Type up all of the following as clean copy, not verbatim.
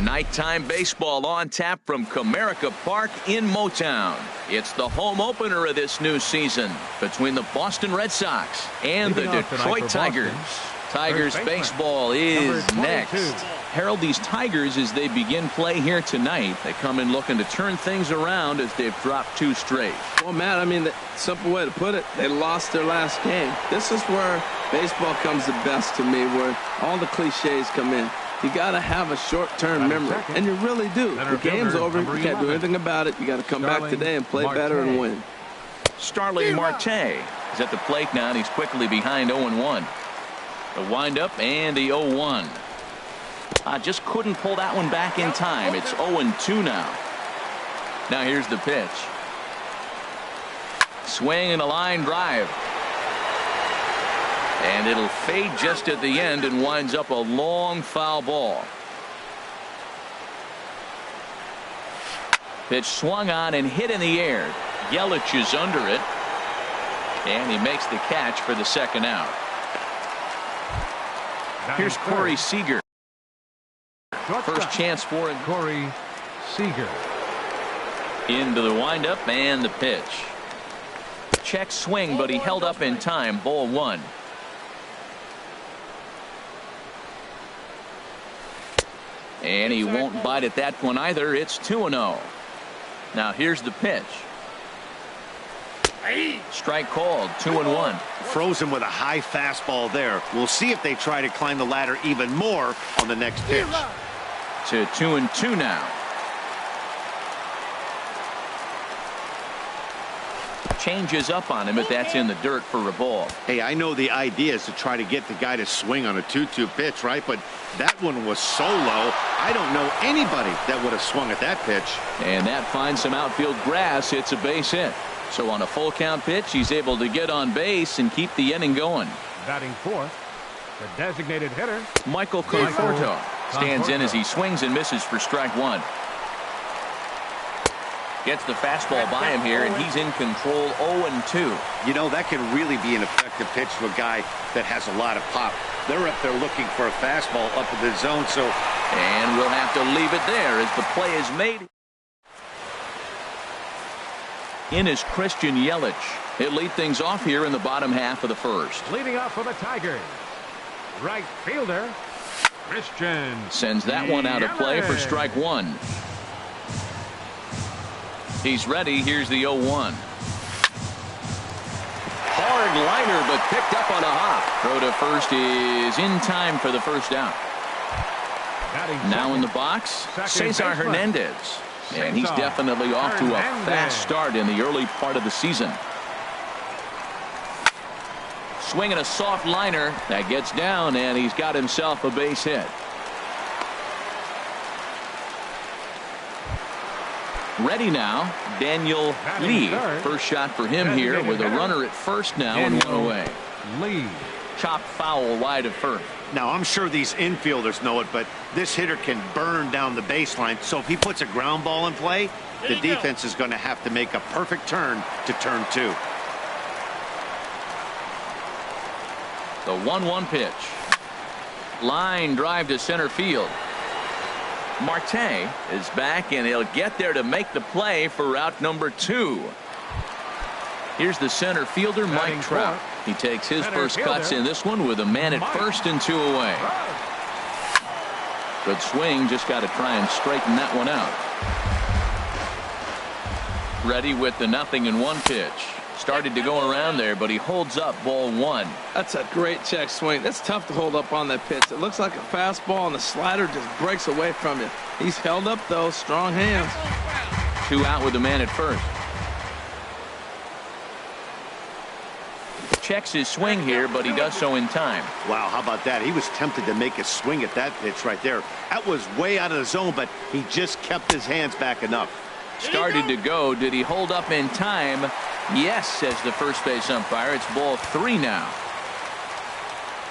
Nighttime baseball on tap from Comerica Park in Motown. It's the home opener of this new season between the Boston Red Sox and the Detroit Tigers. Tigers baseball is next. Herald, these Tigers, as they begin play here tonight, they come in looking to turn things around as they've dropped 2 straight. Well, Matt, I mean, the simple way to put it, they lost their last game. This is where baseball comes the best to me, where all the cliches come in. You got to have a short-term memory, and you really do. The game's over. You can't do anything about it. You got to come back today and play better and win. Starling Marte is at the plate now, and he's quickly behind 0-1. The windup and the 0-1. Just couldn't pull that one back in time. It's 0-2 now. Now here's the pitch. Swing and a line drive. And it'll fade just at the end and winds up a long foul ball. Pitch swung on and hit in the air. Yelich is under it. And he makes the catch for the second out. Here's Corey Seager. First chance for him. Corey Seager. Into the windup and the pitch. Check swing, but he held up in time. Ball 1. And he won't bite at that one either. It's 2-0. Now here's the pitch. Strike called. 2-1. Frozen with a high fastball there. We'll see if they try to climb the ladder even more on the next pitch. To 2-2 now. Changes up on him, but that's in the dirt for a ball. Hey, I know the idea is to try to get the guy to swing on a 2-2 pitch, right? But that one was so low, I don't know anybody that would have swung at that pitch. And that finds some outfield grass. It's a base hit. So on a full count pitch, he's able to get on base and keep the inning going. Batting fourth, the designated hitter, Michael Conforto stands in as he swings and misses for strike 1. Gets the fastball by him here, and he's in control. 0-2. You know, that can really be an effective pitch to a guy that has a lot of pop. They're up there looking for a fastball up in the zone. And we'll have to leave it there as the play is made. In is Christian Yelich. He'll lead things off here in the bottom half of the first. Leading off for the Tigers, right fielder Christian sends that one out of play for strike 1. He's ready. Here's the 0-1. Hard liner, but picked up on a hop. Throw to first is in time for the first out. Now in the box, Cesar Hernandez. And he's definitely off to a fast start in the early part of the season. Swinging a soft liner that gets down, and he's got himself a base hit. Ready now, Daniel Lee. First shot for him here with a runner at first now and 1 away. Lee. Chopped foul wide of first. Now, I'm sure these infielders know it, but this hitter can burn down the baseline. So if he puts a ground ball in play, the defense is going to have to make a perfect turn to turn 2. The 1-1 pitch. Line drive to center field. Marte is back, and he'll get there to make the play for out number 2. Here's the center fielder, Mike Trout. He takes his first cuts in this one with a man at first and 2 away. Good swing, just got to try and straighten that one out. Ready with the 0-1 pitch. Started to go around there, but he holds up. Ball 1. That's a great check swing. That's tough to hold up on that pitch. It looks like a fastball, and the slider just breaks away from you. He's held up, though. Strong hands. 2 out with the man at first. Checks his swing here, but he does so in time. Wow, how about that? He was tempted to make a swing at that pitch right there. That was way out of the zone, but he just kept his hands back enough. Started to go. Did he hold up in time? Yes, says the first base umpire. It's ball 3 now.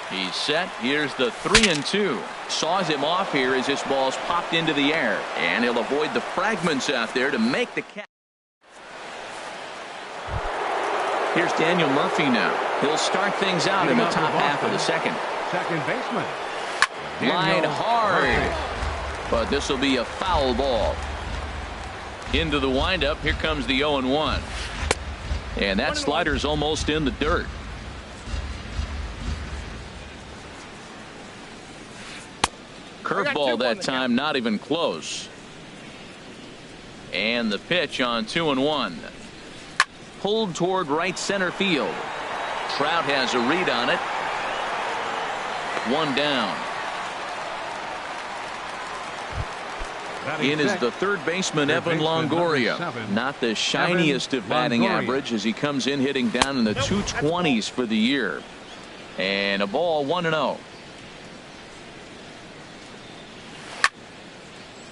He's set. Here's the 3-2. Saws him off here as this ball's popped into the air. And he'll avoid the fragments out there to make the catch. Here's Daniel Murphy now. He'll start things out in the top half of the second. Second baseman. Line hard. but this will be a foul ball. Into the windup. Here comes the 0-1. And that slider's almost in the dirt. Curveball that time, not even close. And the pitch on 2-1. Pulled toward right center field. Trout has a read on it. One down. In is the third baseman, Evan Longoria. Not the shiniest of batting average as he comes in hitting down in the 220s for the year. And a ball, 1-0.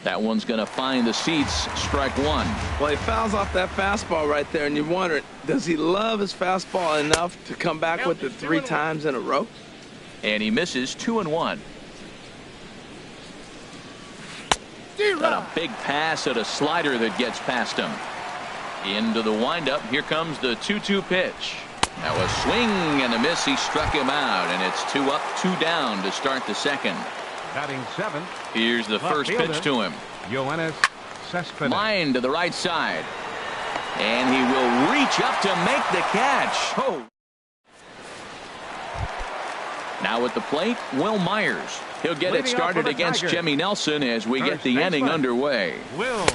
That one's going to find the seats. Strike one. Well, he fouls off that fastball right there, and you wonder, does he love his fastball enough to come back with it 3 times in a row? And he misses. 2-1. Got a big pass at a slider that gets past him. Into the windup. Here comes the 2-2 pitch. Now a swing and a miss. He struck him out, and it's 2 up, 2 down to start the second. Batting 7th. Here's the first pitch to him. Yoenis Cespedes. Line to the right side. And he will reach up to make the catch. Oh. Now at the plate, Will Myers. He'll get it started against Jimmy Nelson as we get the inning underway. Will.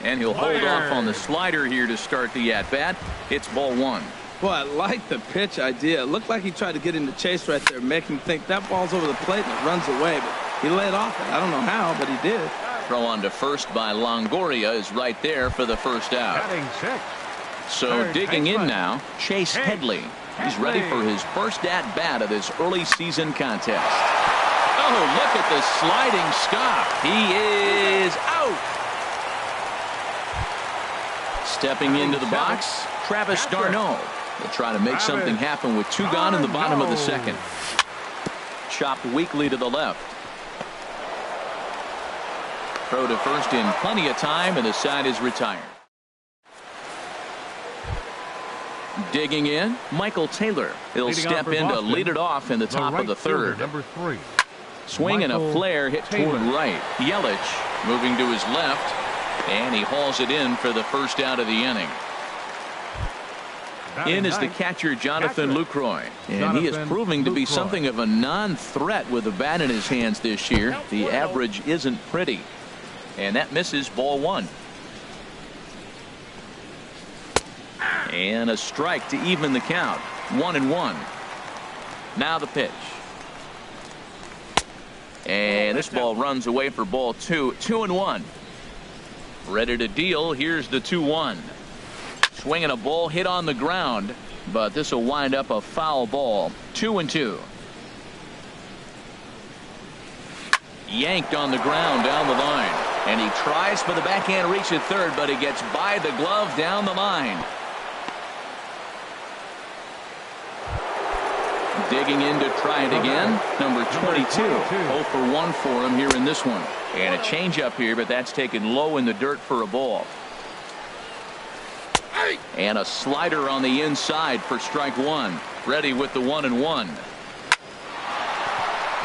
And he'll hold off on the slider here to start the at-bat. It's ball 1. Well, I like the pitch idea. It looked like he tried to get in the chase right there, make him think that ball's over the plate and it runs away. But he laid off it. I don't know how, but he did. Throw on to first by Longoria is right there for the first out. Batting 6th. So digging in now, Chase Headley. He's ready for his first at-bat of this early season contest. Oh, look at the sliding stop. He is out. Stepping into the box, Travis d'Arnaud. They'll try to make something happen with 2 gone in the bottom of the second. Chopped weakly to the left. Throw to first in plenty of time, and the side is retired. Digging in, Michael Taylor. He'll step in to lead it off in the top of the third. Number 3. Swing and a flare hit toward right. Yelich moving to his left, and he hauls it in for the first out of the inning. In is the catcher, Jonathan Lucroy, and he is proving to be something of a non-threat with the bat in his hands this year. The average isn't pretty, and that misses. Ball 1. And a strike to even the count. 1-1. Now the pitch. And this ball runs away for ball 2. 2-1. Ready to deal. Here's the 2-1. Swinging a ball hit on the ground, but this will wind up a foul ball. 2-2. Yanked on the ground down the line, and he tries for the backhand reach at third, but he gets by the glove down the line. Digging in to try it again. Number 22. 0 for 1 for him here in this one. And a changeup here, but that's taken low in the dirt for a ball. And a slider on the inside for strike 1. Ready with the 1-1.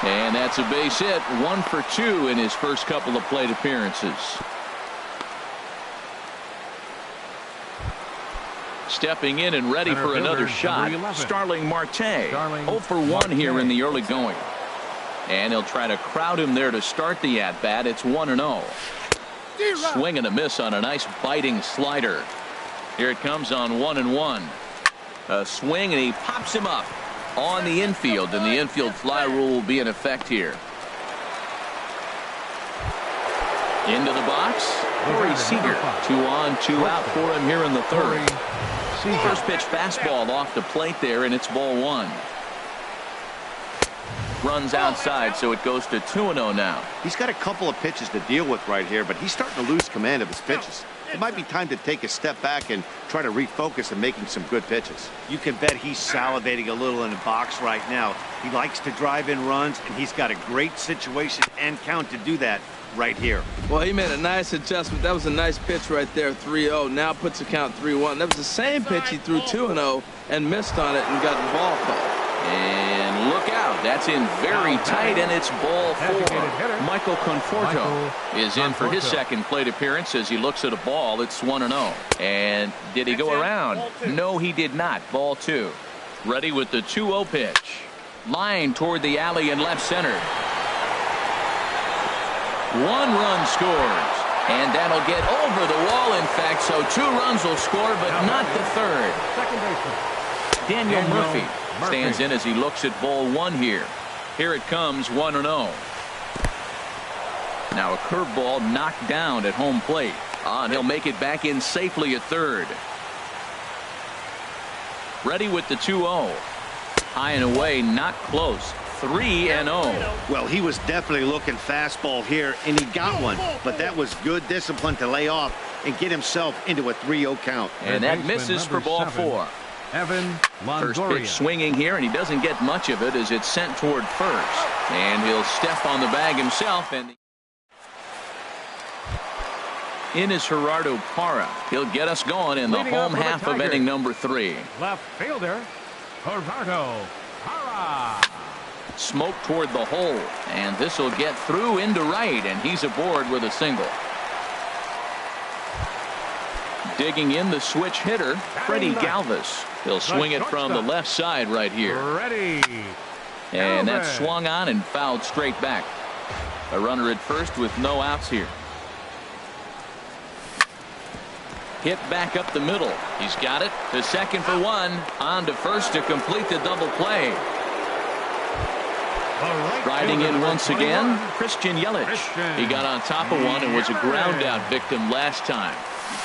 And that's a base hit. 1 for 2 in his first couple of plate appearances. Stepping in and ready for another shot, Starling Marte. 0 for 1 here in the early going. And he'll try to crowd him there to start the at-bat. It's 1-0. Swing and a miss on a nice biting slider. Here it comes on 1-1. A swing, and he pops him up on the infield, and the infield fly rule will be in effect here. Into the box, Corey Seager. 2 on, 2 out for him here in the third. First pitch fastball off the plate there, and it's ball 1. Runs outside, so it goes to 2-0 now. He's got a couple of pitches to deal with right here, but he's starting to lose command of his pitches. It might be time to take a step back and try to refocus on making some good pitches. You can bet he's salivating a little in the box right now. He likes to drive in runs, and he's got a great situation and count to do that right here. Well, he made a nice adjustment. That was a nice pitch right there, 3-0. Now puts the count 3-1. That was the same pitch he threw 2-0 and missed on it and got the ball called. And look out. That's in very tight, and it's ball 4. Michael Conforto is in for his second plate appearance as he looks at a ball. It's 1-0. And did he go around? No, he did not. Ball 2. Ready with the 2-0 pitch. Line toward the alley in left center. 1 run scores. And that'll get over the wall, in fact, so 2 runs will score, but not the third. Second baseman. Daniel Murphy stands in as he looks at ball 1 here. Here it comes, 1-0. Now a curveball knocked down at home plate. And he'll make it back in safely at third. Ready with the 2-0. High and away, not close. 3-0. Well, he was definitely looking fastball here, and he got one. But that was good discipline to lay off and get himself into a 3-0 count. And that misses for ball 4. Evan First Longoria. pitch swinging here, and he doesn't get much of it as it's sent toward first. And he'll step on the bag himself. And in is Gerardo Parra. He'll get us going in the Leading home off for the half of Tigers. inning number 3. Left fielder, Gerardo Parra. Smoke toward the hole, and this will get through into right, and he's aboard with a single. Digging in the switch hitter, Freddie Galvis. He'll swing it from the left side right here. Ready. And that's Galvis. swung on and fouled straight back. A runner at first with no outs here. Hit back up the middle. He's got it to second for 1. On to first to complete the double play. Riding in once again, Christian Yelich. He got on top of one and was a ground out victim last time.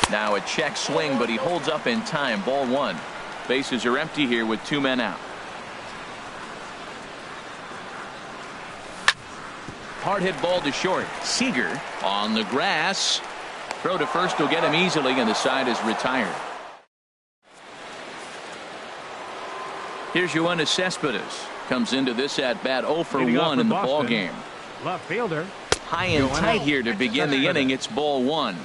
Now a check swing, but he holds up in time. Ball 1. Bases are empty here with 2 men out. Hard hit ball to short. Seager on the grass. Throw to first will get him easily, and the side is retired. Here's Yoenis Cespedes. Comes into this at bat 0 for 1 in the ball game. Left fielder. High and tight here to begin the inning. It's ball 1.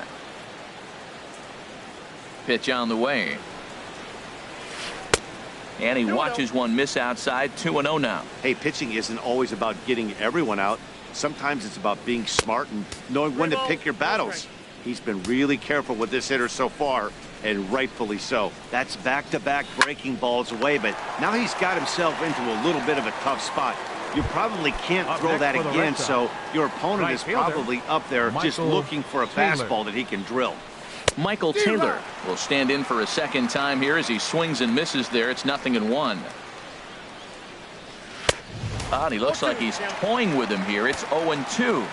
Pitch on the way. And he watches one miss outside. 2-0 now. Hey, pitching isn't always about getting everyone out. Sometimes it's about being smart and knowing when to pick your battles. He's been really careful with this hitter so far, and rightfully so. That's back-to-back breaking balls away, but now he's got himself into a little bit of a tough spot. You probably can't throw that again, so your opponent is probably up there just looking for a fastball that he can drill. Michael Taylor will stand in for a second time here as he swings and misses there. It's 0-1. He looks like he's toying with him here. It's 0-2.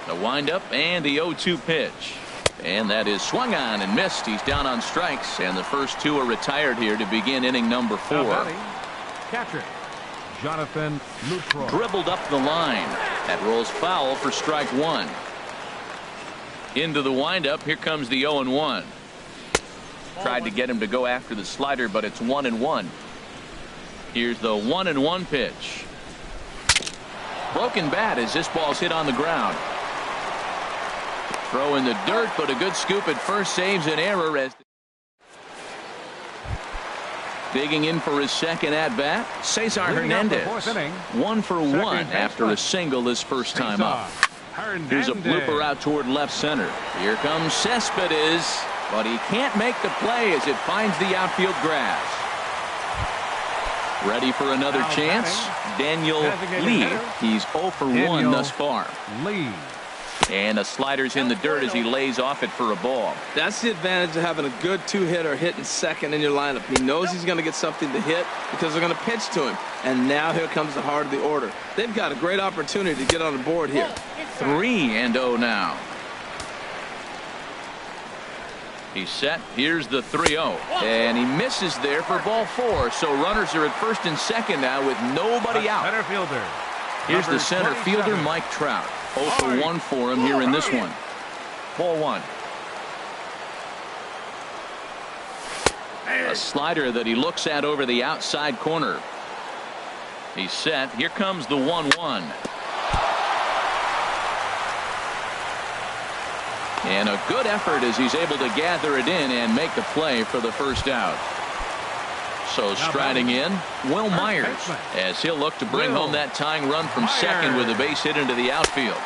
The windup and the 0-2 pitch. And that is swung on and missed. He's down on strikes, and the first 2 are retired here to begin inning number 4. Catcher Jonathan Lucroy. Dribbled up the line. That rolls foul for strike 1. Into the windup. Here comes the 0-1. Tried to get him to go after the slider, but it's 1-1. Here's the 1-1 pitch. Broken bat as this ball's hit on the ground. Throw in the dirt, but a good scoop at first saves an error. As digging in for his second at bat, Cesar Hernandez. 1 for 1 after a single his first time up. Here's a blooper out toward left center. Here comes Cespedes, but he can't make the play as it finds the outfield grass. Ready for another chance? Daniel Lee. He's 0 for 1 thus far. Lee. And the slider's in the dirt as he lays off it for a ball. That's the advantage of having a good 2-hitter hitting second in your lineup. He knows he's going to get something to hit because they're going to pitch to him. And now here comes the heart of the order. They've got a great opportunity to get on the board here. 3-0 now. He's set. Here's the 3-0. And he misses there for ball 4. So runners are at first and second now with nobody out. Center fielder. Here's the center fielder, Mike Trout. 0 for 1 for him here in this one. Ball 1. A slider that he looks at over the outside corner. He's set. Here comes the 1-1. And a good effort as he's able to gather it in and make the play for the first out. So striding in, Will Myers, as he'll look to bring home that tying run from second with a base hit into the outfield.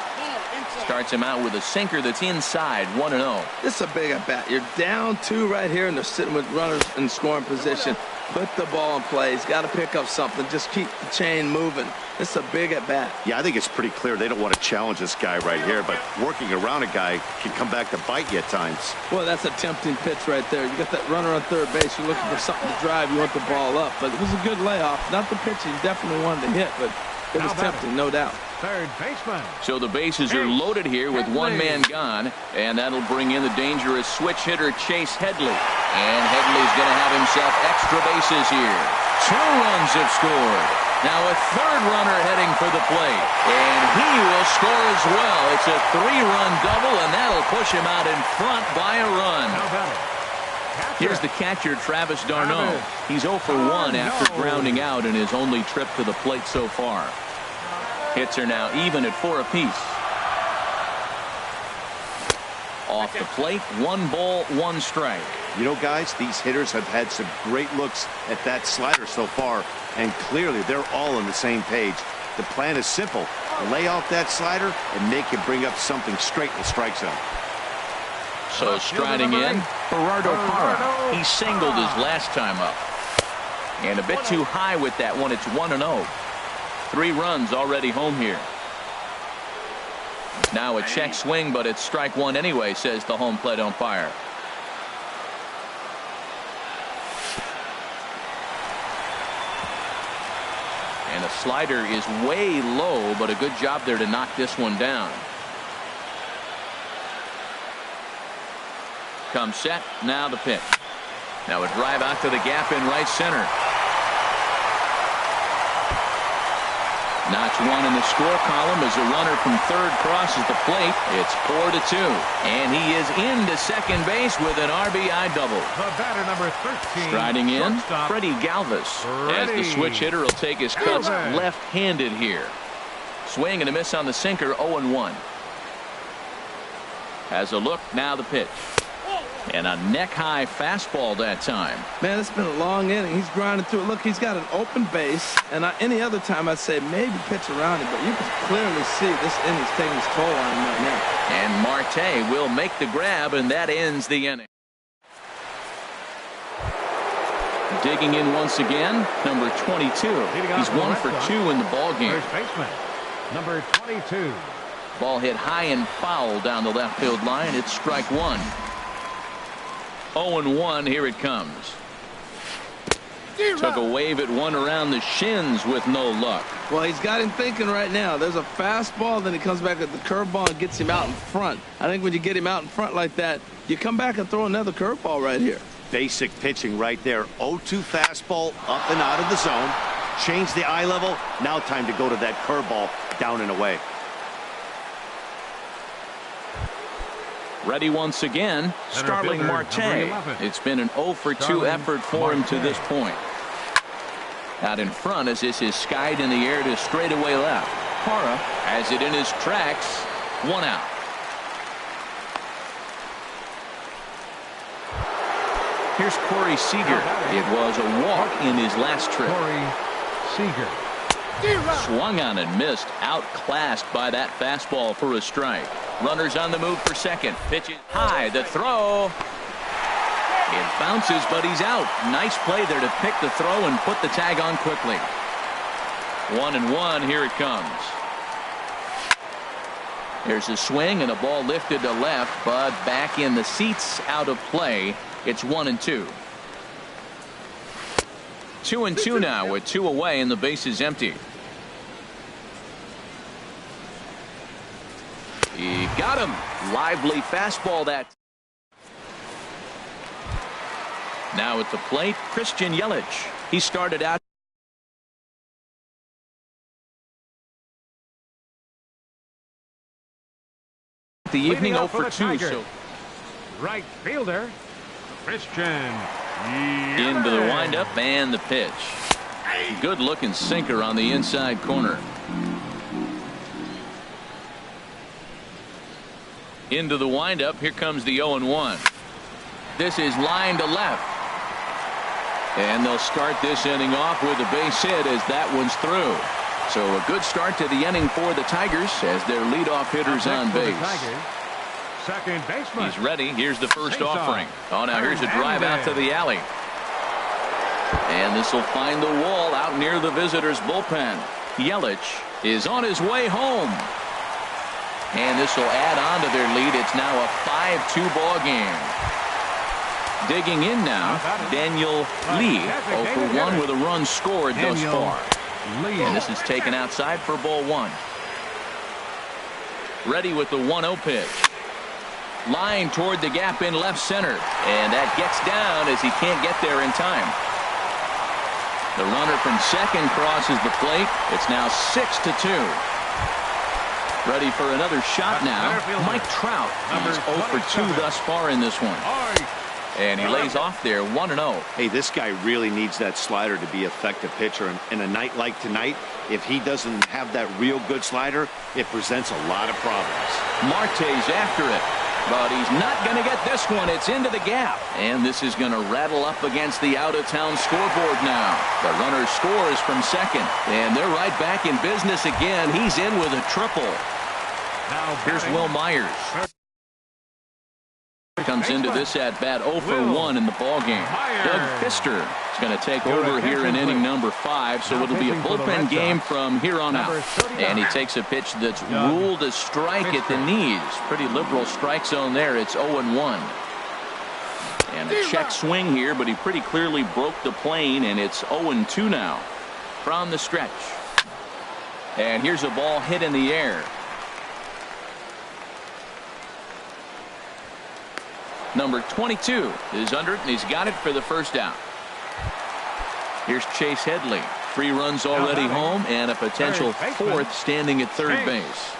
Starts him out with a sinker that's inside, 1-0. This is a big at bat. You're down 2 right here, and they're sitting with runners in scoring position. Put the ball in play. He's got to pick up something. Just keep the chain moving. This is a big at bat. Yeah, I think it's pretty clear they don't want to challenge this guy right here, but working around a guy can come back to bite you at times. Well, that's a tempting pitch right there. You got that runner on third base. You're looking for something to drive. You want the ball up, but it was a good layoff. Not the pitch he definitely wanted to hit, but it was tempting, no doubt. Third baseman. So the bases are loaded here with one man gone, and that'll bring in the dangerous switch hitter Chase Headley. And Headley's going to have himself extra bases here. 2 runs have scored. Now a third runner heading for the plate, and he will score as well. It's a 3-run double, and that'll push him out in front by a run. Here's the catcher, Travis d'Arnaud. He's 0 for 1 after grounding out in his only trip to the plate so far. Hits are now even at 4 apiece. Off the plate, 1 ball, 1 strike. You know, guys, these hitters have had some great looks at that slider so far, and clearly they're all on the same page. The plan is simple. Lay off that slider and make him bring up something straight in the strike zone. So striding in, Gerardo Parra. He singled his last time up. And a bit too high with that one. It's 1-0. 3 runs already home here. Now a check swing, but it's strike 1 anyway, says the home plate umpire. And a slider is way low, but a good job there to knock this one down. Comes set, now the pitch. Now a drive out to the gap in right center. Notch 1 in the score column as a runner from third crosses the plate. It's 4-2. And he is into second base with an RBI double. The batter, number 13. Striding in, Freddie Galvis. As the switch hitter will take his cuts left-handed here. Swing and a miss on the sinker, 0-1. Has a look, now the pitch. And a neck-high fastball that time. Man, it's been a long inning. He's grinding through it. Look, he's got an open base. And any other time I'd say maybe pitch around it. But you can clearly see this inning's taking its toll on him right now. And Marte will make the grab, and that ends the inning. Digging in once again, number 22. He's 1 for 2 in the ballgame. First baseman, number 22. Ball hit high and foul down the left field line. It's strike 1. 0-1, here it comes. Took a wave at one around the shins with no luck. Well, he's got him thinking right now. There's a fastball, then he comes back at the curveball and gets him out in front. I think when you get him out in front like that, you come back and throw another curveball right here. Basic pitching right there. 0-2 fastball up and out of the zone. Change the eye level. Now time to go to that curveball down and away. Ready once again, Starling Marte. It's been an 0 for 2 effort for him to this point. Out in front as this is skied in the air to straightaway left. Parra has it in his tracks. 1 out. Here's Corey Seager. It was a walk in his last trip. Corey Seager. Swung on and missed. Outclassed by that fastball for a strike. Runners on the move for second. Pitches high. The throw. It bounces, but he's out. Nice play there to pick the throw and put the tag on quickly. 1-1. Here it comes. There's a swing and a ball lifted to left, but back in the seats, out of play. It's 1-2. 2-2 now with 2 away and the base is empty. He got him. Lively fastball that. Now at the plate, Christian Yelich. He started out the evening 0 for 2. So right fielder, Christian into the windup and the pitch. Good looking sinker on the inside corner. Into the windup. Here comes the 0-1. This is line to left. And they'll start this inning off with a base hit as that one's through. So a good start to the inning for the Tigers as their leadoff hitters on base. Second baseman. He's ready. Here's the first offering. Oh, now here's a drive out to the alley. And this will find the wall out near the visitors' bullpen. Yelich is on his way home. And this will add on to their lead. It's now a 5-2 ball game. Digging in now, Daniel Lee, 0 for 1 with a run scored thus far. And this is taken outside for ball 1. Ready with the 1-0 pitch. Line toward the gap in left center. And that gets down as he can't get there in time. The runner from second crosses the plate. It's now 6-2. Ready for another shot now. Mike Trout. He's 0 for 2 thus far in this one. And he lays off there 1-0. Hey, this guy really needs that slider to be an effective pitcher. And in a night like tonight, if he doesn't have that real good slider, it presents a lot of problems. Marte's after it. But he's not going to get this one. It's into the gap. And this is going to rattle up against the out-of-town scoreboard now. The runner scores from second. And they're right back in business again. He's in with a triple. Here's Will Myers. Comes into this at-bat 0 for 1 in the ballgame. Doug Fister is going to take over here in inning number 5, so it'll be a bullpen game from here on out. And he takes a pitch that's ruled a strike at the knees. Pretty liberal strike zone there. It's 0-1. And a check swing here, but he pretty clearly broke the plane, and it's 0-2 now from the stretch. And here's a ball hit in the air. Number 22 is under it, and he's got it for the first out. Here's Chase Headley. 3 runs already home and a potential 4th standing at third base.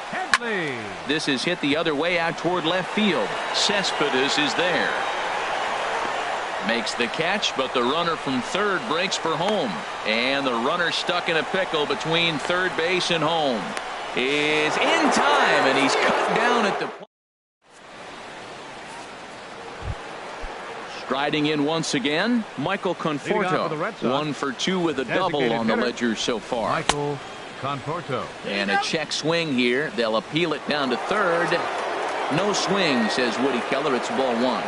This is hit the other way out toward left field. Cespedes is there. Makes the catch, but the runner from third breaks for home. And the runner stuck in a pickle between third base and home is in time, and he's cut down at the plate. Striding in once again, Michael Conforto. 1 for 2 with a double on the ledger so far. Michael Conforto. And a check swing here. They'll appeal it down to third. No swing, says Woody Keller. It's ball 1.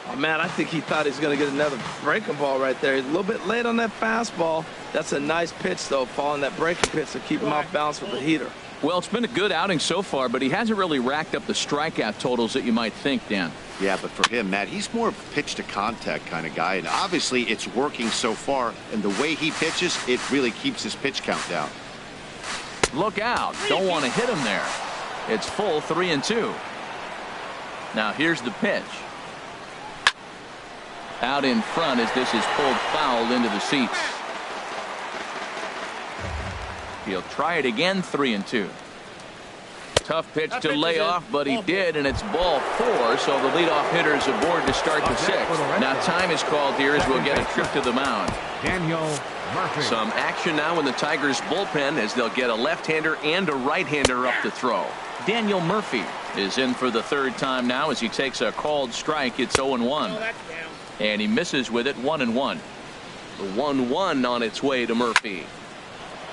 Oh, man, I think he thought he was going to get another breaking ball right there. He's a little bit late on that fastball. That's a nice pitch, though, following that breaking pitch to keep him off balance with the heater. Well, it's been a good outing so far, but he hasn't really racked up the strikeout totals that you might think, Dan. Yeah, but for him, Matt, he's more of a pitch-to-contact kind of guy, and obviously it's working so far, and the way he pitches, it really keeps his pitch count down. Look out. Don't want to hit him there. It's full 3-2. Now here's the pitch. Out in front as this is pulled foul into the seats. He'll try it again, 3-2. Tough pitch to lay off, but he did, and it's ball 4, so the leadoff hitter is aboard to start the 6th. Now time is called here as we'll get a trip to the mound. Daniel Murphy. Some action now in the Tigers bullpen as they'll get a left-hander and a right-hander up to throw. Daniel Murphy is in for the 3rd time now as he takes a called strike. It's 0-1. And he misses with it 1-1. The 1-1 on its way to Murphy.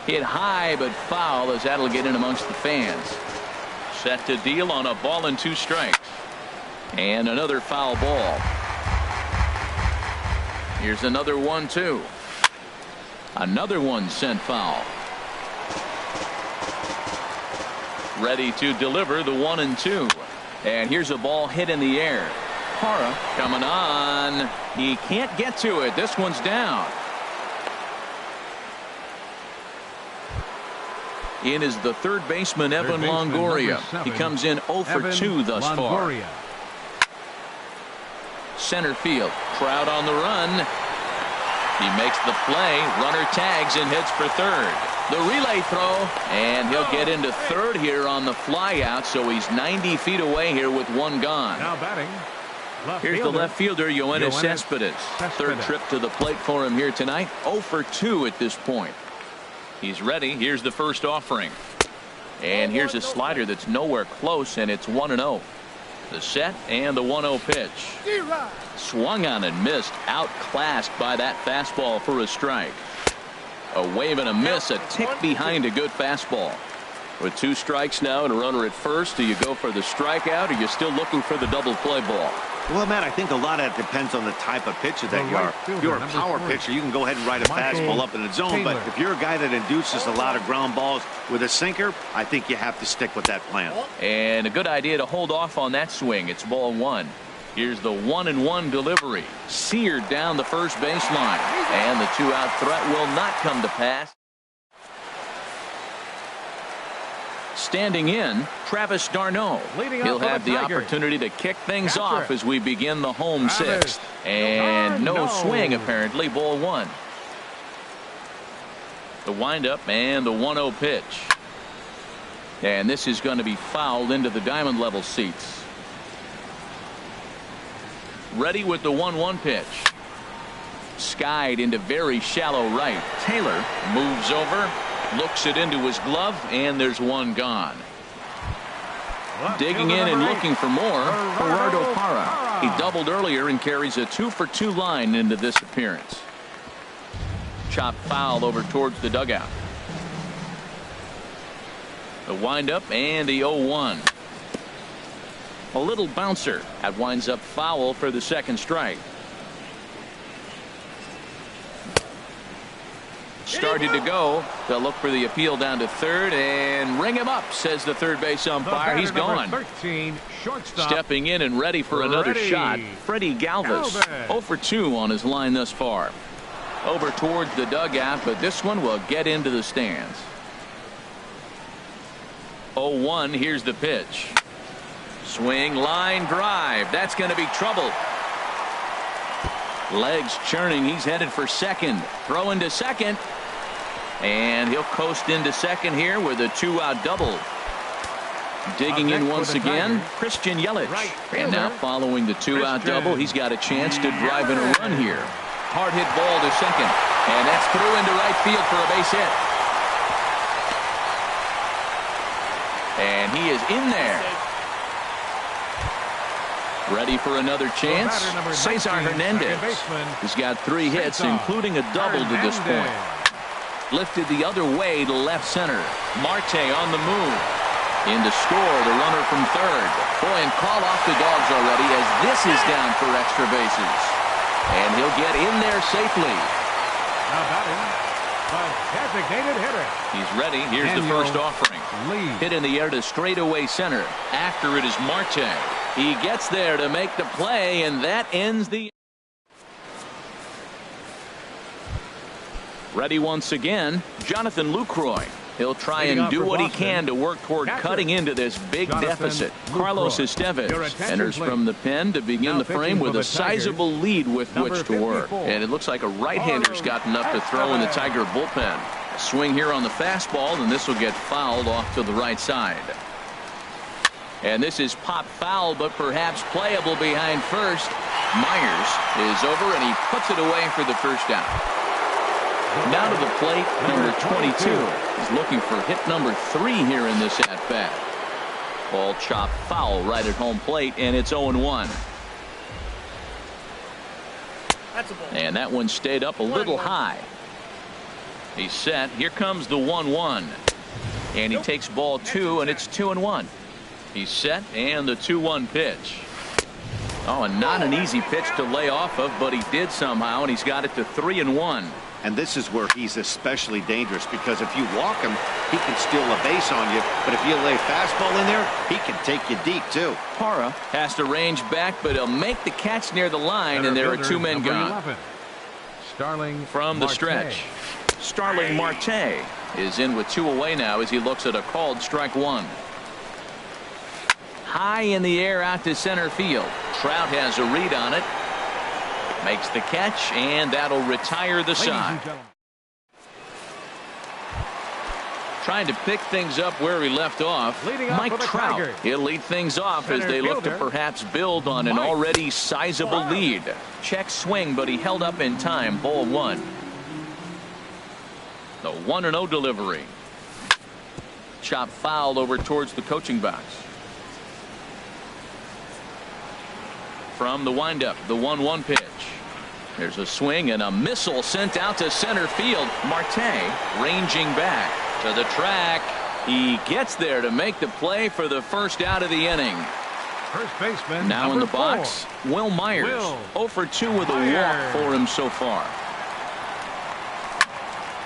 Hit high but foul as that'll get in amongst the fans. Set to deal on a ball and 2 strikes. And another foul ball. Here's another 1-2. Another one sent foul. Ready to deliver the 1-2. And here's a ball hit in the air. Parra coming on. He can't get to it. This one's down. In is the 3rd baseman, Evan Longoria. He comes in 0 for 2 thus far. Center field. Trout on the run. He makes the play. Runner tags and hits for third. The relay throw. And he'll get into third here on the fly out. So he's 90 feet away here with 1 gone. Now batting. Here's the left fielder, Yoenis Cespedes. 3rd trip to the plate for him here tonight. 0 for 2 at this point. He's ready. Here's the first offering. And here's a slider that's nowhere close, and it's 1-0. The set and the 1-0 pitch. Swung on and missed. Outclassed by that fastball for a strike. A wave and a miss, a tick behind a good fastball. With 2 strikes now and a runner at first, do you go for the strikeout or are you still looking for the double play ball? Well, Matt, I think a lot of that depends on the type of pitcher that you are. If you're a power pitcher, you can go ahead and ride a fastball up in the zone. But if you're a guy that induces a lot of ground balls with a sinker, I think you have to stick with that plan. And a good idea to hold off on that swing. It's ball 1. Here's the 1-1 delivery. Seared down the first baseline. And the 2-out threat will not come to pass. Standing in, Travis d'Arnaud. He'll have the opportunity to kick things off as we begin the home 6th. And no swing, apparently, ball 1. The windup and the 1-0 pitch. And this is going to be fouled into the diamond level seats. Ready with the 1-1 pitch. Skied into very shallow right. Taylor moves over. Looks it into his glove, and there's one gone. Digging in and looking for more, Gerardo Parra. He doubled earlier and carries a 2-for-2 line into this appearance. Chop foul over towards the dugout. The windup and the 0-1. A little bouncer. That winds up foul for the second strike. Started to go. They'll look for the appeal down to third and ring him up, says the third base umpire. He's gone. 13, stepping in and ready for another shot. Freddie Galvis, 0-for-2 on his line thus far. Over towards the dugout, but this one will get into the stands. 0-1. Here's the pitch. Swing, line drive. That's going to be trouble. Legs churning. He's headed for second. Throw into second. And he'll coast into second here with a 2-out double. Digging in once again, Christian Yelich. And now following the 2-out double, he's got a chance to drive in a run here. Hard hit ball to second. And that's through into right field for a base hit. And he is in there. Ready for another chance. Cesar Hernandez. He's got 3 hits, including a double to this point. Lifted the other way to left center. Marte on the move. In to score, the runner from third. Boy, and call off the Dogs already as this is down for extra bases. And he'll get in there safely. Now batting, the designated hitter. He's ready. Here's the first offering. Hit in the air to straightaway center. After it is Marte. He gets there to make the play, and that ends the. Ready once again, Jonathan Lucroy. He'll try and do what he can to work toward cutting into this big deficit. Carlos Estevez enters from the pen to begin the frame with a sizable lead with which to work. And it looks like a right-hander's gotten up to throw in the Tiger bullpen. A swing here on the fastball, and this will get fouled off to the right side. And this is pop foul, but perhaps playable behind first. Myers is over, and he puts it away for the first out. Now to the plate, number 22. He's looking for hit number 3 here in this at-bat. Ball chopped foul right at home plate, and it's 0-1. And that one stayed up a little high. He's set. Here comes the 1-1. And he takes ball 2, and it's 2-1. He's set, and the 2-1 pitch. Oh, and not an easy pitch to lay off of, but he did somehow, and he's got it to 3-1. And this is where he's especially dangerous, because if you walk him, he can steal a base on you. But if you lay fastball in there, he can take you deep, too. Parra has to range back, but he'll make the catch near the line, and there are 2 men gone. 11. Starling from the stretch. Starling Marte is in with 2 away now as he looks at a called strike 1. High in the air out to center field. Trout has a read on it. Makes the catch, and that'll retire the side. Trying to pick things up where he left off. Mike Trout. He'll lead things off as they look to perhaps build on an already sizable lead. Check swing, but he held up in time. Ball 1. The 1-0 delivery. Chop foul over towards the coaching box. from the windup, the 1-1 pitch. There's a swing and a missile sent out to center field. Marte ranging back to the track. He gets there to make the play for the first out of the inning. First baseman Now in the 4. box, Will Myers. 0 for 2 with a walk for him so far.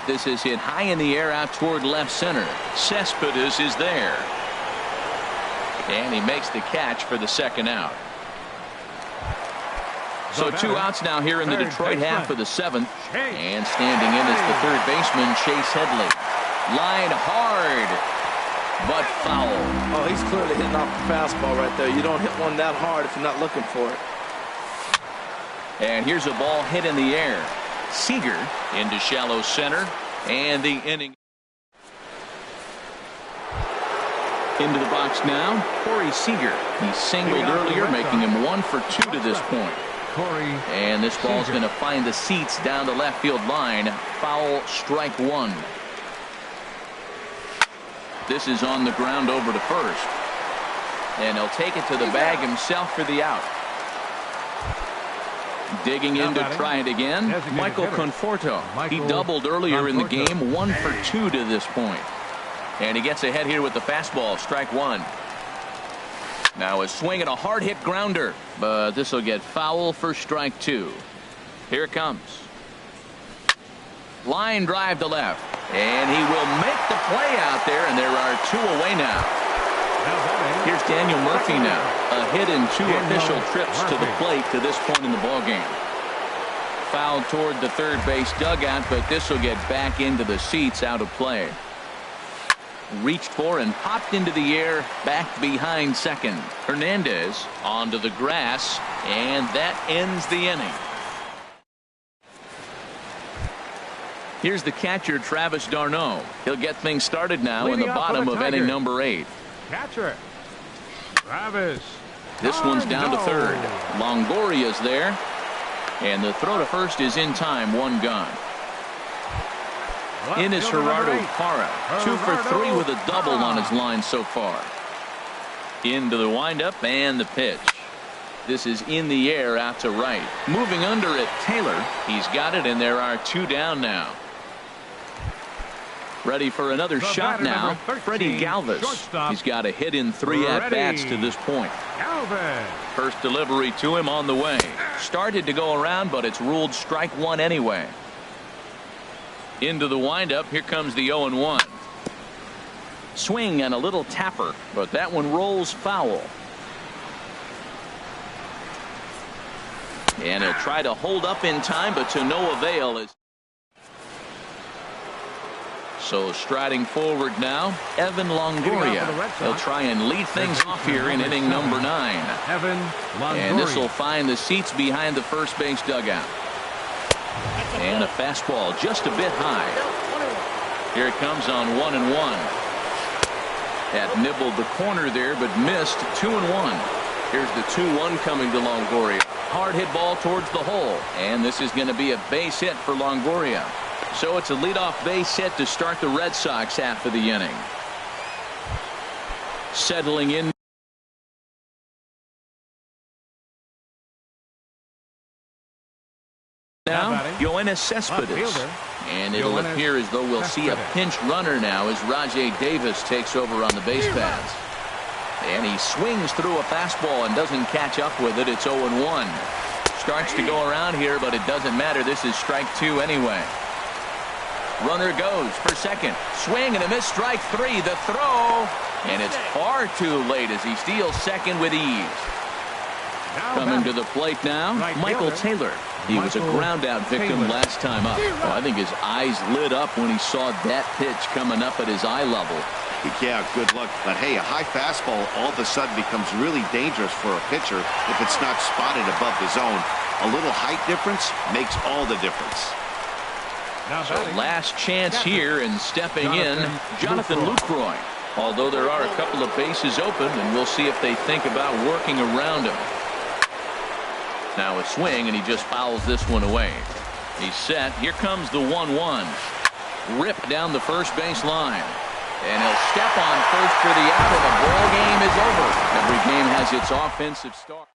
This is hit high in the air out toward left center. Cespedes is there. And he makes the catch for the second out. So 2 outs now here in the Detroit half of the 7th. And standing in is the third baseman, Chase Headley. Line hard, but foul. Oh, he's clearly hitting off the fastball right there. You don't hit one that hard if you're not looking for it. And here's a ball hit in the air. Seager into shallow center, and the inning. Into the box now, Corey Seager. He singled earlier, making him 1 for 2 to this point. And this ball's going to find the seats down the left field line. Foul, strike 1. This is on the ground over to first. And he'll take it to the bag himself for the out. Digging in to try it again, Michael Conforto. He doubled earlier in the game, 1 for 2 to this point. And he gets ahead here with the fastball, strike 1. Now a swing and a hard hit grounder, but this will get foul for strike 2. Here it comes. Line drive to left, and he will make the play out there, and there are 2 away now. Here's Daniel Murphy now. A hit in 2 official trips to the plate to this point in the ballgame. Fouled toward the third base dugout, but this will get back into the seats, out of play. Reached for and popped into the air, back behind second. Hernandez onto the grass, and that ends the inning. Here's the catcher, Travis d'Arnaud. He'll get things started now in the bottom of inning number 8. Catcher Travis. This one's down to third. Longoria's there, and the throw to first is in time. 1 gone. In is Gerardo Parra. 2 for 3 with a double on his line so far. Into the windup and the pitch. This is in the air out to right. Moving under it, Taylor. He's got it, and there are 2 down now. Ready for another shot now, Freddie Galvis. He's got a hit in 3 at-bats to this point. First delivery to him on the way. Started to go around, but it's ruled strike 1 anyway. Into the windup, here comes the 0-1. Swing and a little tapper, but that one rolls foul. And he'll try to hold up in time, but to no avail. So striding forward now, Evan Longoria. He'll try and lead things off here in inning number 9. And this will find the seats behind the first base dugout. And a fastball just a bit high. Here it comes on 1-1. That nibbled the corner there, but missed. 2-1. Here's the 2-1 coming to Longoria. Hard hit ball towards the hole, and this is going to be a base hit for Longoria. So it's a leadoff base hit to start the Red Sox half of the inning. Settling in now, Yoenis Cespedes. And it'll appear as though we'll see a pinch runner now as Rajai Davis takes over on the base paths. And he swings through a fastball and doesn't catch up with it. It's 0-1. Starts to go around here, but it doesn't matter. This is strike 2 anyway. Runner goes for second. Swing and a miss, strike 3. The throw, and it's far too late as he steals second with ease. Coming to the plate now, Michael Taylor. He was a ground-out victim last time up. Oh, I think his eyes lit up when he saw that pitch coming up at his eye level. Yeah, good luck. But, hey, a high fastball all of a sudden becomes really dangerous for a pitcher if it's not spotted above the zone. A little height difference makes all the difference. So last chance here, and stepping in, Jonathan Lucroy. Although there are a couple of bases open, and we'll see if they think about working around him. Now a swing, and he just fouls this one away. He's set. Here comes the 1-1. Ripped down the first base line. And he'll step on first for the out, and the ball game is over. Every game has its offensive start.